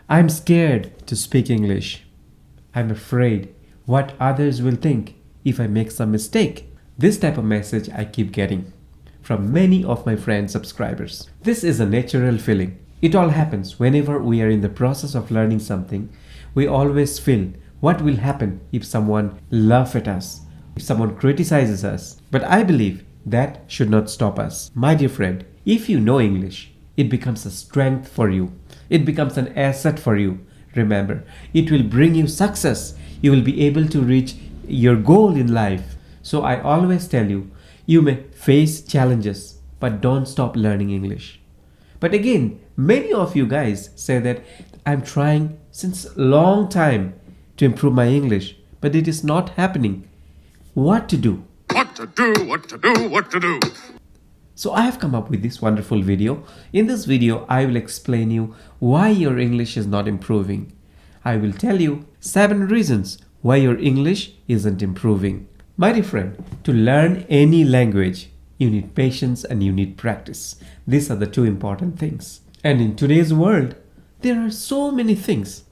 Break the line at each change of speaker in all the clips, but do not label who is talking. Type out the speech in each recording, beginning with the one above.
I'm scared to speak English. I'm afraid what others will think if I make some mistake. This type of message I keep getting from many of my friends subscribers. This is a natural feeling. It all happens whenever we are in the process of learning something. We always feel what will happen if someone laughs at us, if someone criticizes us. But I believe that should not stop us. My dear friend, if you know English, it becomes a strength for you. It becomes an asset for you. Remember, it will bring you success. You will be able to reach your goal in life. So I always tell you, you may face challenges, but don't stop learning English. But again, many of you guys say that I'm trying since a long time to improve my English, but it is not happening. What to do?
What to do, what to do, what to do.
So I have come up with this wonderful video. In this video, I will explain you why your English is not improving. I will tell you 7 reasons why your English isn't improving. My dear friend, to learn any language, you need patience and you need practice. These are the 2 important things. And in today's world, there are so many things.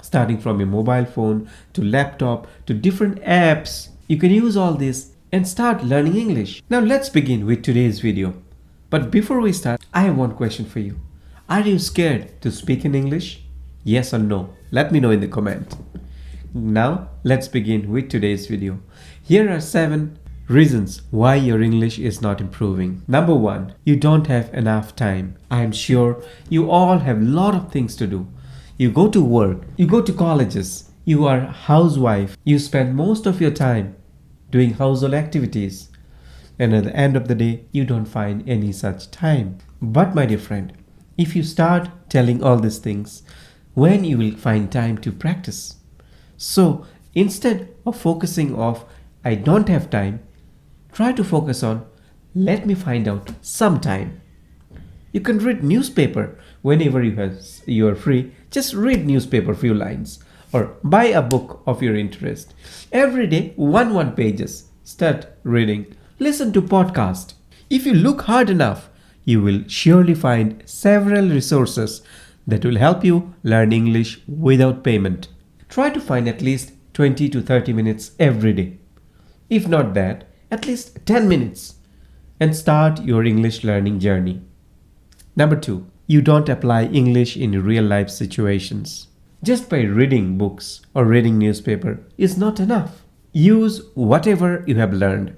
Starting from your mobile phone to laptop to different apps, you can use all this and start learning English. Now let's begin with today's video. But before we start, I have one question for you. Are you scared to speak in English? Yes or no? Let me know in the comment. Now let's begin with today's video. Here are 7 reasons why your English is not improving. Number 1, you don't have enough time. I am sure you all have a lot of things to do. You go to work, you go to colleges, you are a housewife, you spend most of your time doing household activities, and at the end of the day, you don't find any such time. But my dear friend, if you start telling all these things, when you will find time to practice? So instead of focusing on I don't have time, try to focus on let me find out some time. You can read newspaper whenever you are free. Just read newspaper few lines or buy a book of your interest. Every day, one pages. Start reading. Listen to podcast. If you look hard enough, you will surely find several resources that will help you learn English without payment. Try to find at least 20 to 30 minutes every day. If not that, at least 10 minutes and start your English learning journey. Number 2, you don't apply English in real life situations. Just by reading books or reading newspaper is not enough. Use whatever you have learned.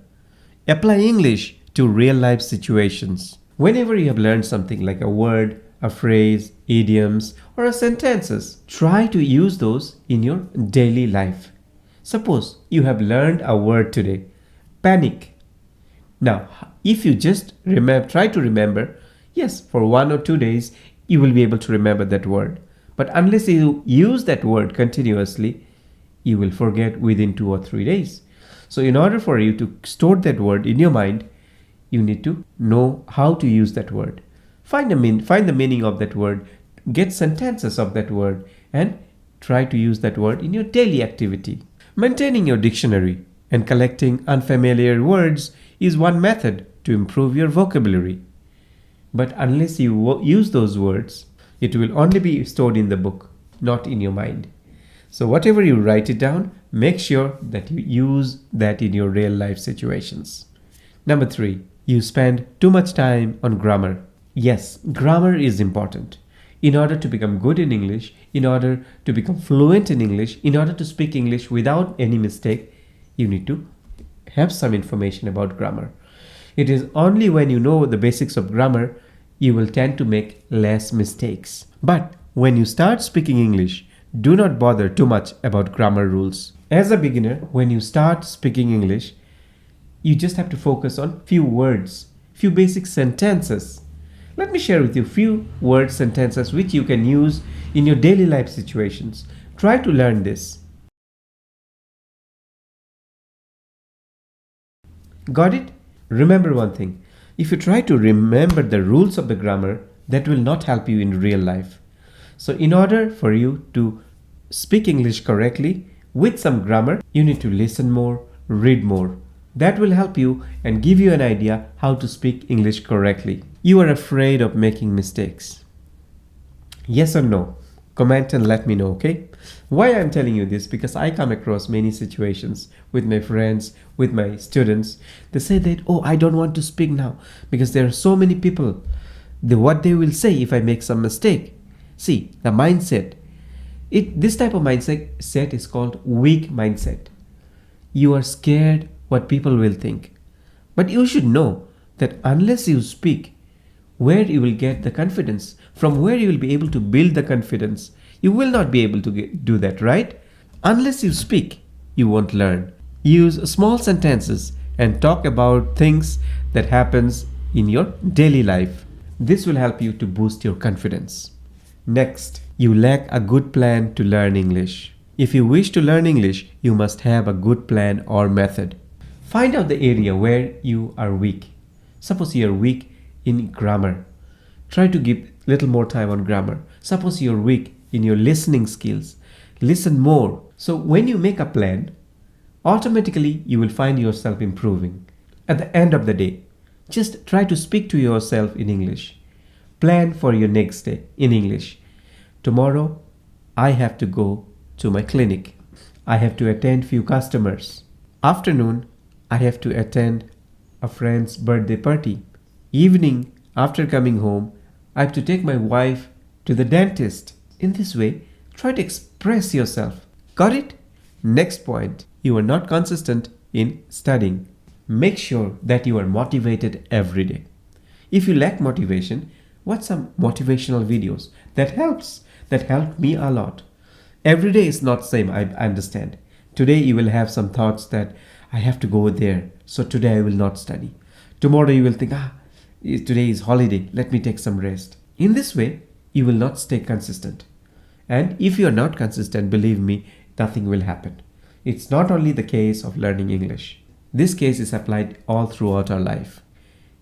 Apply English to real life situations. Whenever you have learned something like a word, a phrase, idioms, or a sentences, try to use those in your daily life. Suppose you have learned a word today, panic. Now, if you just try to remember, yes, for 1 or 2 days, you will be able to remember that word. But unless you use that word continuously, you will forget within 2 or 3 days. So in order for you to store that word in your mind, you need to know how to use that word. Find the meaning of that word, get sentences of that word, and try to use that word in your daily activity. Maintaining your dictionary and collecting unfamiliar words is one method to improve your vocabulary. But unless you use those words, it will only be stored in the book, not in your mind. So whatever you write it down, make sure that you use that in your real life situations. Number 3, you spend too much time on grammar. Yes, grammar is important. In order to become good in English, in order to become fluent in English, in order to speak English without any mistake, you need to have some information about grammar. It is only when you know the basics of grammar, you will tend to make less mistakes. But when you start speaking English, do not bother too much about grammar rules. As a beginner, when you start speaking English, you just have to focus on few words, few basic sentences. Let me share with you few words, sentences which you can use in your daily life situations. Try to learn this. Got it? Remember one thing. If you try to remember the rules of the grammar, that will not help you in real life. So in order for you to speak English correctly with some grammar, you need to listen more, read more. That will help you and give you an idea how to speak English correctly. You are afraid of making mistakes. Yes or no? Comment and let me know, okay? Why I'm telling you this? Because I come across many situations with my friends, with my students. They say that, oh, I don't want to speak now because there are so many people. What they will say if I make some mistake. See, the mindset. This type of mindset is called weak mindset. You are scared what people will think. But you should know that unless you speak, where you will get the confidence, from where you will be able to build the confidence, you will not be able to do that, right? Unless you speak, you won't learn. Use small sentences and talk about things that happens in your daily life. This will help you to boost your confidence. Next, you lack a good plan to learn English. If you wish to learn English, you must have a good plan or method. Find out the area where you are weak. Suppose you are weak in grammar. Try to give little more time on grammar. Suppose you are weak in your listening skills. Listen more. So when you make a plan, automatically you will find yourself improving. At the end of the day, just try to speak to yourself in English. Plan for your next day in English. Tomorrow, I have to go to my clinic. I have to attend few customers. Afternoon, I have to attend a friend's birthday party. Evening, after coming home, I have to take my wife to the dentist. In this way, try to express yourself. Got it? Next point, you are not consistent in studying. Make sure that you are motivated every day. If you lack motivation, watch some motivational videos. That helps. That helped me a lot. Every day is not same, I understand. Today you will have some thoughts that I have to go there, so today I will not study. Tomorrow you will think, today is holiday, let me take some rest. In this way, you will not stay consistent. And if you are not consistent, believe me, nothing will happen. It's not only the case of learning English. This case is applied all throughout our life.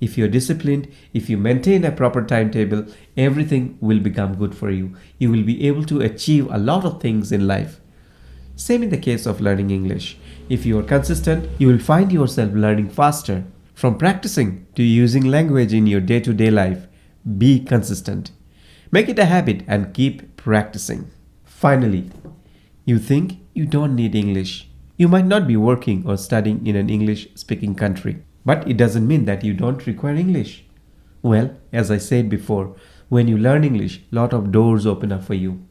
If you're disciplined, if you maintain a proper timetable, everything will become good for you. You will be able to achieve a lot of things in life. Same in the case of learning English. If you are consistent, you will find yourself learning faster. From practicing to using language in your day-to-day life, be consistent. Make it a habit and keep practicing. Finally, you think you don't need English. You might not be working or studying in an English-speaking country, but it doesn't mean that you don't require English. Well, as I said before, when you learn English, a lot of doors open up for you.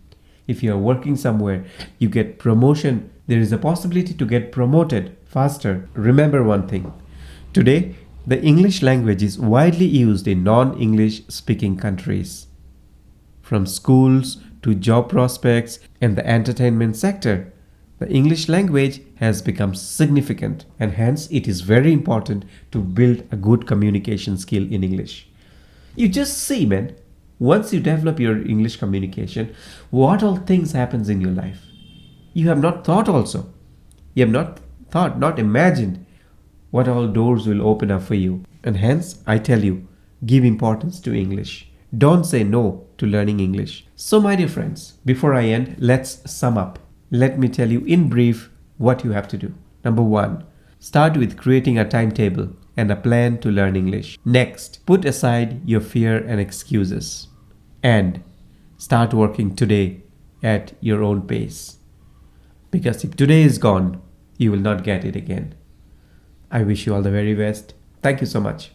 If you are working somewhere, you get promotion. There is a possibility to get promoted faster. Remember one thing. Today, the English language is widely used in non-English speaking countries. From schools to job prospects and the entertainment sector, the English language has become significant, and hence it is very important to build a good communication skill in English. You just see, man, once you develop your English communication, what all things happens in your life. You have not thought also. You have not thought, not imagined what all doors will open up for you. And hence, I tell you, give importance to English. Don't say no to learning English. So my dear friends, before I end, let's sum up. Let me tell you in brief what you have to do. Number 1, start with creating a timetable and a plan to learn English. Next, put aside your fear and excuses and start working today at your own pace. Because if today is gone, you will not get it again. I wish you all the very best. Thank you so much.